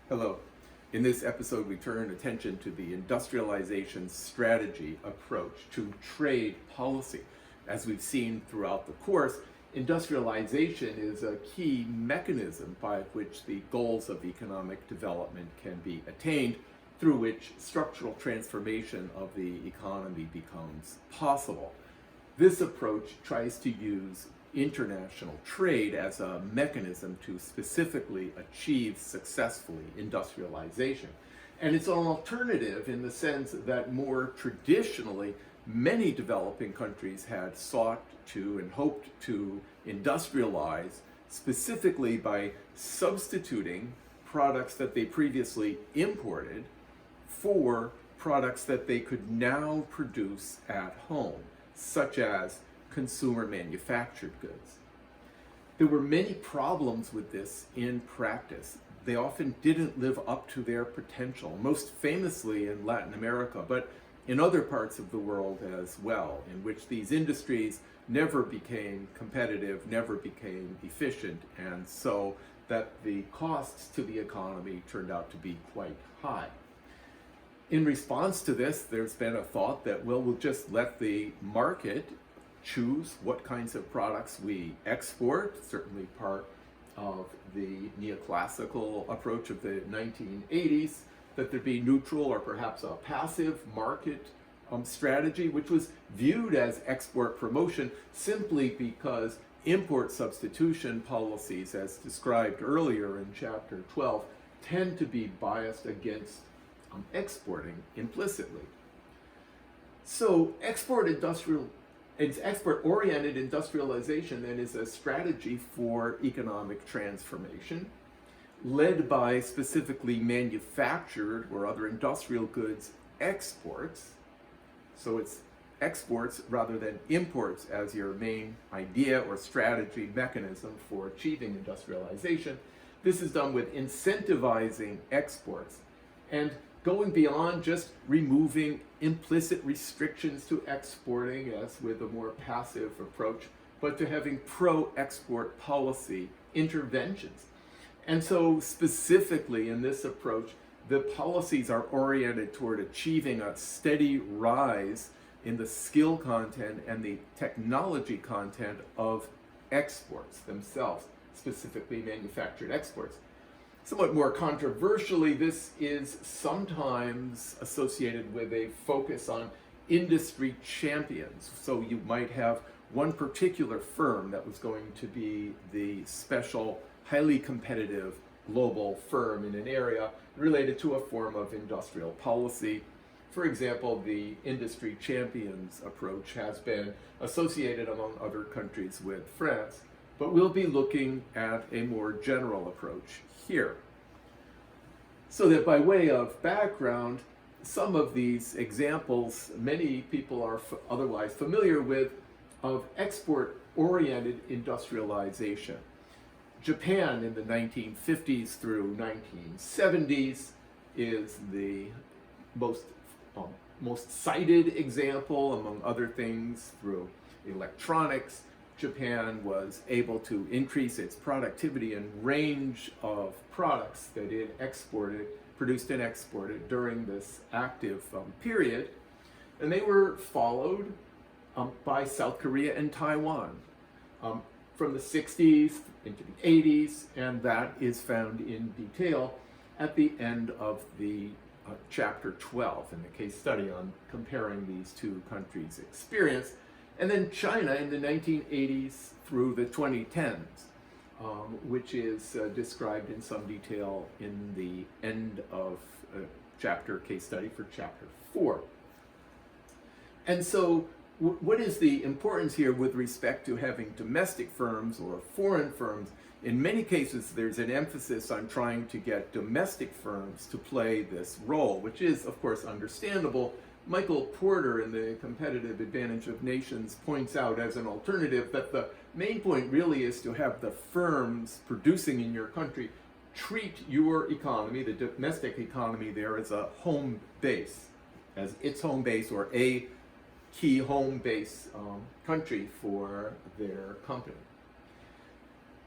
Hello. In this episode, we turn attention to the industrialization strategy approach to trade policy. As we've seen throughout the course, industrialization is a key mechanism by which the goals of economic development can be attained, through which structural transformation of the economy becomes possible. This approach tries to use international trade as a mechanism to specifically achieve successfully industrialization. And it's an alternative in the sense that more traditionally, many developing countries had sought to and hoped to industrialize specifically by substituting products that they previously imported for products that they could now produce at home, such as consumer manufactured goods. There were many problems with this in practice. They often didn't live up to their potential, most famously in Latin America, but in other parts of the world as well, in which these industries never became competitive, never became efficient, and so that the costs to the economy turned out to be quite high. In response to this, there's been a thought that, well, we'll just let the market choose what kinds of products we export, certainly part of the neoclassical approach of the 1980s, that there be neutral or perhaps a passive market strategy, which was viewed as export promotion simply because import substitution policies, as described earlier in chapter 12, tend to be biased against exporting implicitly. So export-oriented industrialization then is a strategy for economic transformation led by specifically manufactured or other industrial goods exports. So it's exports rather than imports as your main idea or strategy mechanism for achieving industrialization. This is done with incentivizing exports and going beyond just removing implicit restrictions to exporting, as with a more passive approach, but to having pro-export policy interventions. And so specifically in this approach, the policies are oriented toward achieving a steady rise in the skill content and the technology content of exports themselves, specifically manufactured exports. Somewhat more controversially, this is sometimes associated with a focus on industry champions. So you might have one particular firm that was going to be the special, highly competitive global firm in an area related to a form of industrial policy. For example, the industry champions approach has been associated among other countries with France, but we'll be looking at a more general approach here. So that by way of background, some of these examples many people are otherwise familiar with of export-oriented industrialization. Japan in the 1950s through 1970s is the most cited example, among other things, through electronics. Japan was able to increase its productivity and range of products that it produced and exported during this active period. And they were followed by South Korea and Taiwan from the 60s into the 80s, and that is found in detail at the end of the chapter 12 in the case study on comparing these two countries' experience. And then China in the 1980s through the 2010s, which is described in some detail in the end of case study for chapter 4. And so what is the importance here with respect to having domestic firms or foreign firms? In many cases, there's an emphasis on trying to get domestic firms to play this role, which is, of course, understandable. Michael Porter in The Competitive Advantage of Nations points out as an alternative that the main point really is to have the firms producing in your country treat your economy, the domestic economy there, as a home base, as its home base or a key home base country for their company.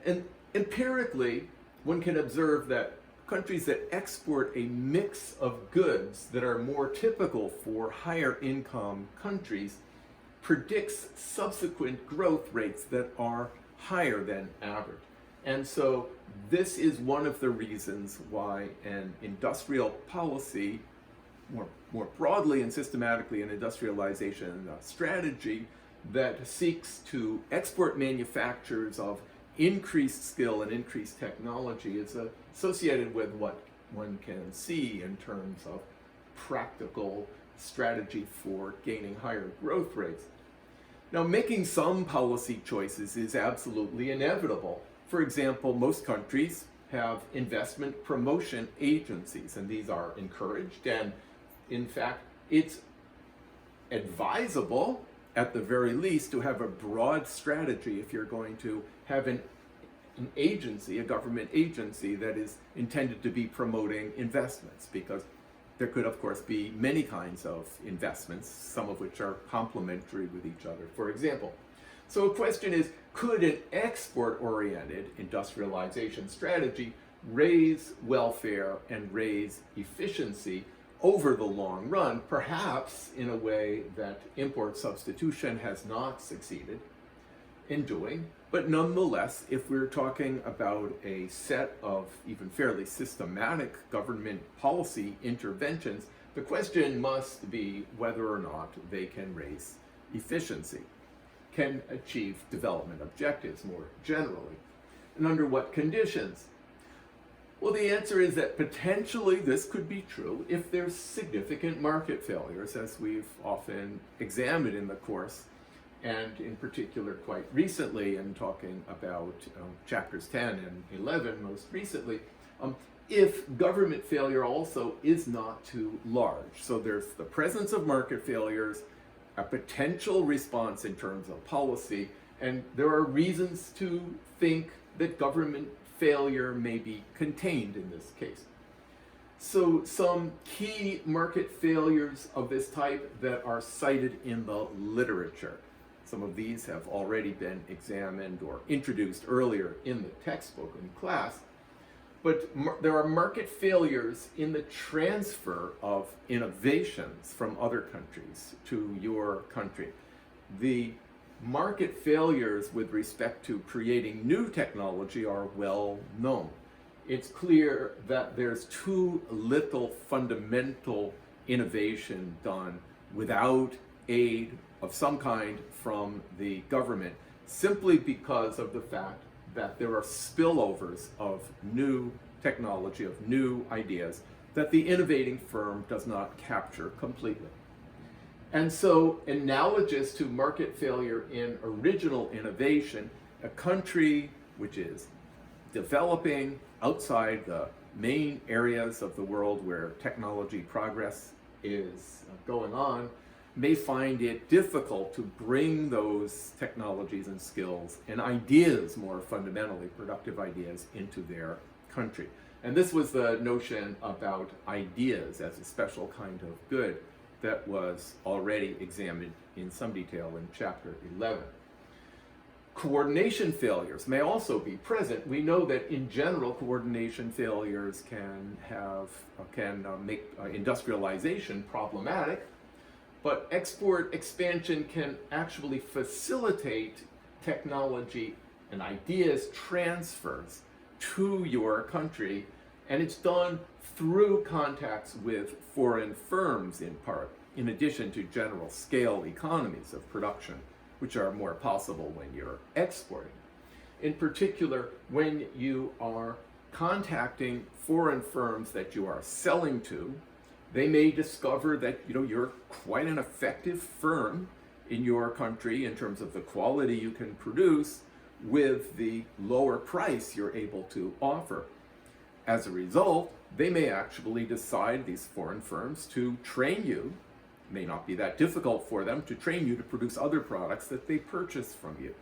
And empirically, one can observe that countries that export a mix of goods that are more typical for higher income countries predicts subsequent growth rates that are higher than average. And so this is one of the reasons why an industrial policy, more broadly and systematically, an industrialization strategy that seeks to export manufacturers of increased skill and increased technology is associated with what one can see in terms of practical strategy for gaining higher growth rates. Now, making some policy choices is absolutely inevitable. For example, most countries have investment promotion agencies, and these are encouraged, and in fact, it's advisable at the very least to have a broad strategy if you're going to have an agency, a government agency that is intended to be promoting investments, because there could, of course, be many kinds of investments, some of which are complementary with each other, for example. So a question is, could an export-oriented industrialization strategy raise welfare and raise efficiency over the long run, perhaps in a way that import substitution has not succeeded in doing? But nonetheless, if we're talking about a set of even fairly systematic government policy interventions, the question must be whether or not they can raise efficiency, can achieve development objectives more generally, and under what conditions. Well, the answer is that potentially this could be true if there's significant market failures, as we've often examined in the course, and in particular quite recently in talking about chapters 10 and 11 most recently, if government failure also is not too large. So there's the presence of market failures, a potential response in terms of policy, and there are reasons to think that government failure may be contained in this case. So some key market failures of this type that are cited in the literature. Some of these have already been examined or introduced earlier in the textbook in class. But there are market failures in the transfer of innovations from other countries to your country. The market failures with respect to creating new technology are well known. It's clear that there's too little fundamental innovation done without aid of some kind from the government, simply because of the fact that there are spillovers of new technology, of new ideas, that the innovating firm does not capture completely. And so, analogous to market failure in original innovation, a country which is developing outside the main areas of the world where technology progress is going on may find it difficult to bring those technologies and skills and ideas, more fundamentally productive ideas, into their country. And this was the notion about ideas as a special kind of good that was already examined in some detail in chapter 11. Coordination failures may also be present. We know that in general, coordination failures can make industrialization problematic, but export expansion can actually facilitate technology and ideas transfers to your country, and it's done through contacts with foreign firms in part, in addition to general scale economies of production, which are more possible when you're exporting. In particular, when you are contacting foreign firms that you are selling to, they may discover that you're quite an effective firm in your country in terms of the quality you can produce with the lower price you're able to offer. As a result, they may actually decide, these foreign firms, to train you. It may not be that difficult for them to train you to produce other products that they purchase from you.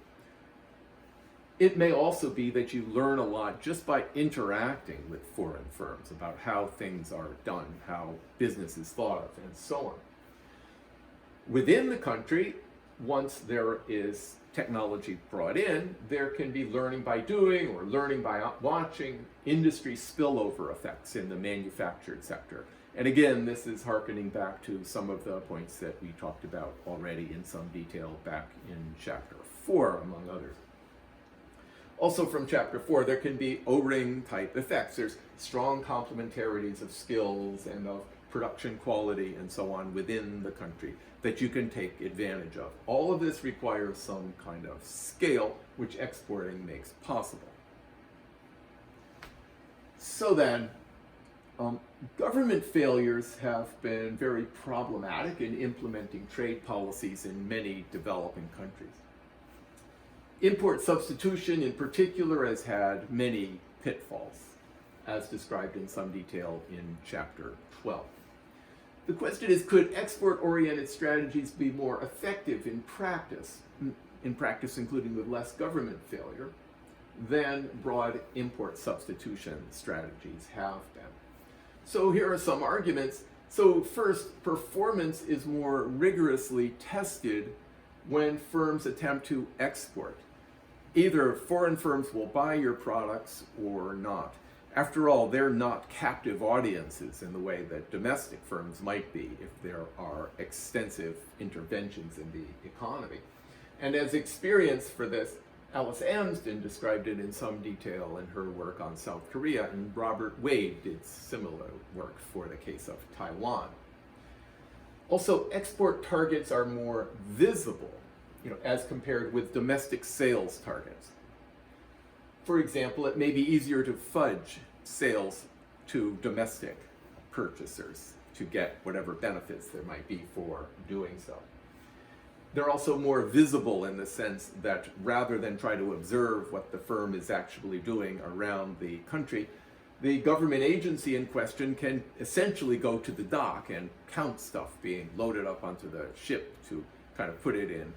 It may also be that you learn a lot just by interacting with foreign firms about how things are done, how business is thought of, and so on. Within the country, once there is technology brought in, there can be learning by doing or learning by watching, industry spillover effects in the manufactured sector. And again, this is hearkening back to some of the points that we talked about already in some detail back in chapter 4, among others. Also from chapter 4, there can be O-ring type effects. There's strong complementarities of skills and of production quality and so on within the country that you can take advantage of. All of this requires some kind of scale, which exporting makes possible. So then, government failures have been very problematic in implementing trade policies in many developing countries. Import substitution in particular has had many pitfalls, as described in some detail in chapter 12. The question is, could export-oriented strategies be more effective in practice including with less government failure, than broad import substitution strategies have been? So here are some arguments. So first, performance is more rigorously tested when firms attempt to export. Either foreign firms will buy your products or not. After all, they're not captive audiences in the way that domestic firms might be if there are extensive interventions in the economy. And as experience for this, Alice Amsden described it in some detail in her work on South Korea, and Robert Wade did similar work for the case of Taiwan. Also, export targets are more visible, as compared with domestic sales targets. For example, it may be easier to fudge sales to domestic purchasers to get whatever benefits there might be for doing so. They're also more visible in the sense that rather than try to observe what the firm is actually doing around the country, the government agency in question can essentially go to the dock and count stuff being loaded up onto the ship to kind of put it in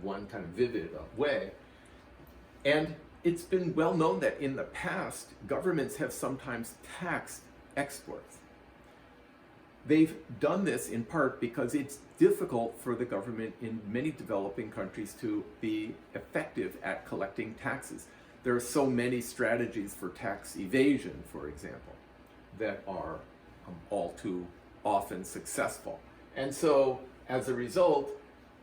one kind of vivid way. And it's been well known that in the past, governments have sometimes taxed exports. They've done this in part because it's difficult for the government in many developing countries to be effective at collecting taxes. There are so many strategies for tax evasion, for example, that are all too often successful. And so, as a result,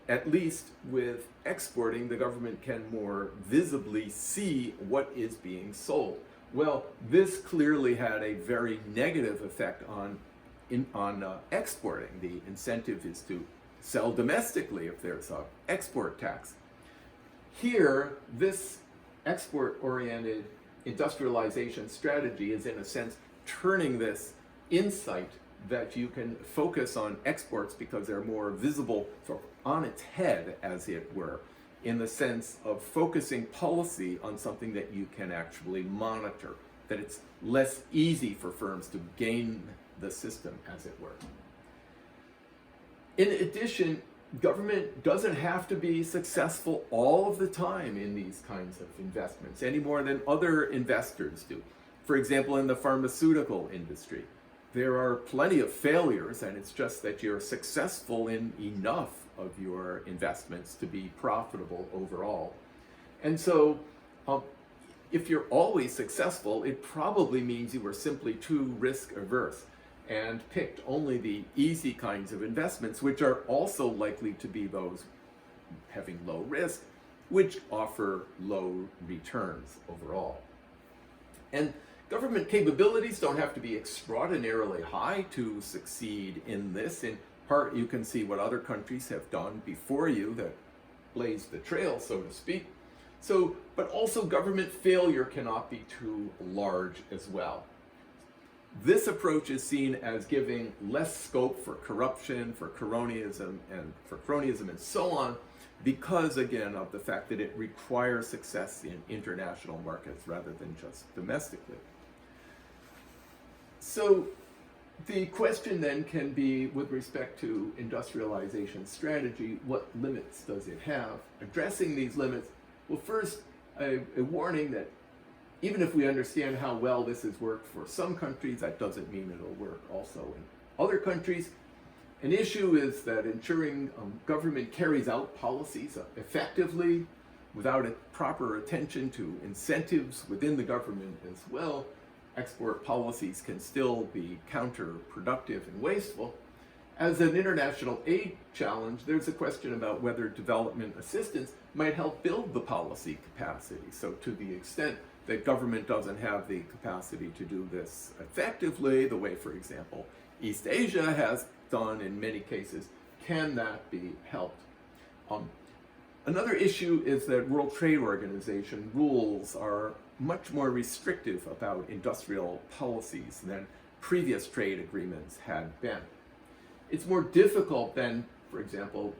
at least with exporting, the government can more visibly see what is being sold. Well, this clearly had a very negative effect on exporting. The incentive is to sell domestically if there's an export tax. Here, this export-oriented industrialization strategy is, in a sense, turning this insight that you can focus on exports because they're more visible, sort of on its head, as it were, in the sense of focusing policy on something that you can actually monitor, that it's less easy for firms to game the system, as it were. In addition, government doesn't have to be successful all of the time in these kinds of investments, any more than other investors do. For example, in the pharmaceutical industry, there are plenty of failures, and it's just that you're successful in enough of your investments to be profitable overall. And so, if you're always successful, it probably means you were simply too risk averse and picked only the easy kinds of investments, which are also likely to be those having low risk, which offer low returns overall. And government capabilities don't have to be extraordinarily high to succeed in this. In part, you can see what other countries have done before you that blazed the trail, so to speak. So, but also government failure cannot be too large as well. This approach is seen as giving less scope for corruption, for cronyism, and so on, because, again, of the fact that it requires success in international markets rather than just domestically. So the question then can be, with respect to industrialization strategy, what limits does it have? Addressing these limits, well, first, a warning that even if we understand how well this has worked for some countries, that doesn't mean it'll work also in other countries. An issue is that ensuring government carries out policies effectively without a proper attention to incentives within the government as well. Export policies can still be counterproductive and wasteful. As an international aid challenge, there's a question about whether development assistance might help build the policy capacity. So to the extent that government doesn't have the capacity to do this effectively, the way, for example, East Asia has done in many cases, can that be helped? Another issue is that World Trade Organization rules are much more restrictive about industrial policies than previous trade agreements had been. It's more difficult than, for example,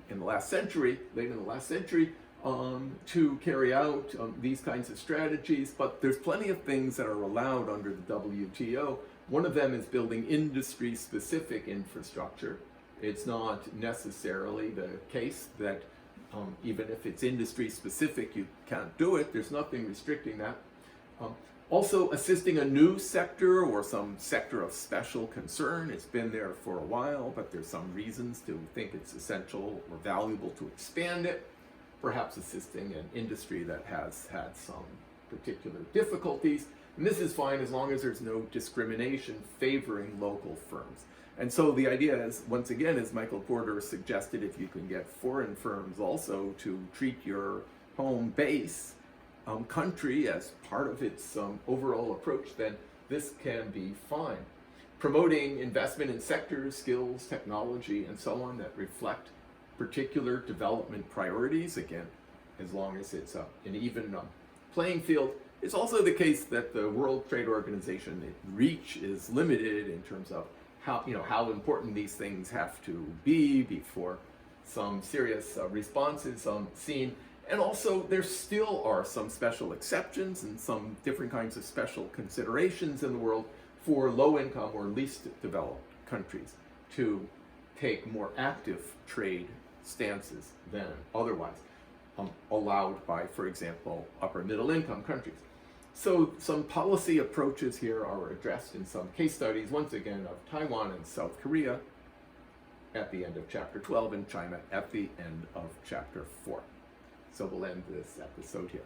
in the last century, late in the last century, to carry out these kinds of strategies, but there's plenty of things that are allowed under the WTO. One of them is building industry-specific infrastructure. It's not necessarily the case that even if it's industry-specific, you can't do it. There's nothing restricting that. Also, assisting a new sector or some sector of special concern. It's been there for a while, but there's some reasons to think it's essential or valuable to expand it. Perhaps assisting an industry that has had some particular difficulties. And this is fine as long as there's no discrimination favoring local firms. And so the idea is, once again, as Michael Porter suggested, if you can get foreign firms also to treat your home base country as part of its overall approach, then this can be fine. Promoting investment in sectors, skills, technology, and so on that reflect particular development priorities, again, as long as it's an even playing field. It's also the case that the World Trade Organization reach is limited in terms of how important these things have to be before some serious response is seen. And also, there still are some special exceptions and some different kinds of special considerations in the world for low-income or least developed countries to take more active trade stances than otherwise allowed by, for example, upper middle-income countries. So some policy approaches here are addressed in some case studies, once again, of Taiwan and South Korea at the end of chapter 12 and China at the end of chapter 4. So we'll end this episode here.